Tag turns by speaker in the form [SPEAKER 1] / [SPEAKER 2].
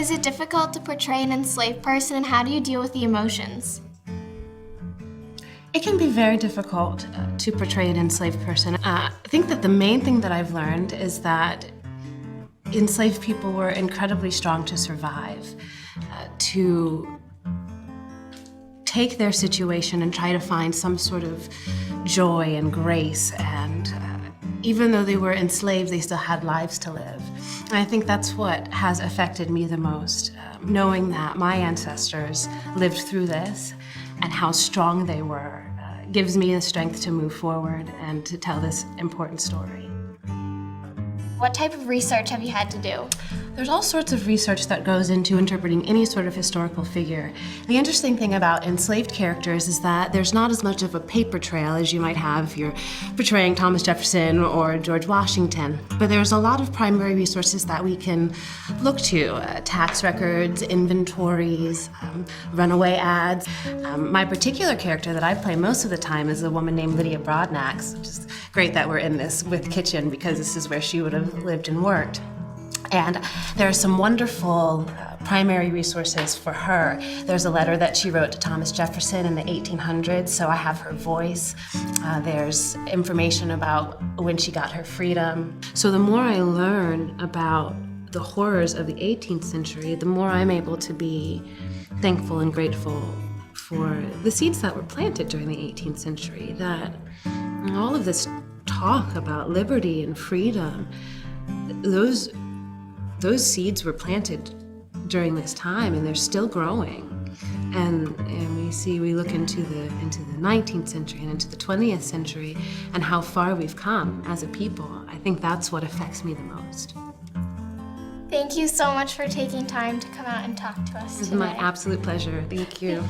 [SPEAKER 1] Is it difficult to portray an enslaved person, and how do you deal with the emotions?
[SPEAKER 2] It can be very difficult to portray an enslaved person. I think that the main thing that I've learned is that enslaved people were incredibly strong to survive, to take their situation and try to find some sort of joy and grace, and even though they were enslaved, they still had lives to live. And I think that's what has affected me the most, knowing that my ancestors lived through this and how strong they were gives me the strength to move forward and to tell this important story.
[SPEAKER 1] What type of research have you had to do?
[SPEAKER 2] There's all sorts of research that goes into interpreting any sort of historical figure. The interesting thing about enslaved characters is that there's not as much of a paper trail as you might have if you're portraying Thomas Jefferson or George Washington. But there's a lot of primary resources that we can look to, tax records, inventories, runaway ads. My particular character that I play most of the time is a woman named Lydia Broadnax, which is great that we're in this with Kitchen because this is where she would have lived and worked. And there are some wonderful primary resources for her. There's a letter that she wrote to Thomas Jefferson in the 1800s, so I have her voice. There's information about when she got her freedom. So the more I learn about the horrors of the 18th century, the more I'm able to be thankful and grateful for the seeds that were planted during the 18th century, that all of this talk about liberty and freedom, those seeds were planted during this time, and they're still growing. And we look into the 19th century and into the 20th century and how far we've come as a people. I think that's what affects me the most.
[SPEAKER 1] Thank you so much for taking time to come out and talk to us today.
[SPEAKER 2] It was my absolute pleasure. Thank you.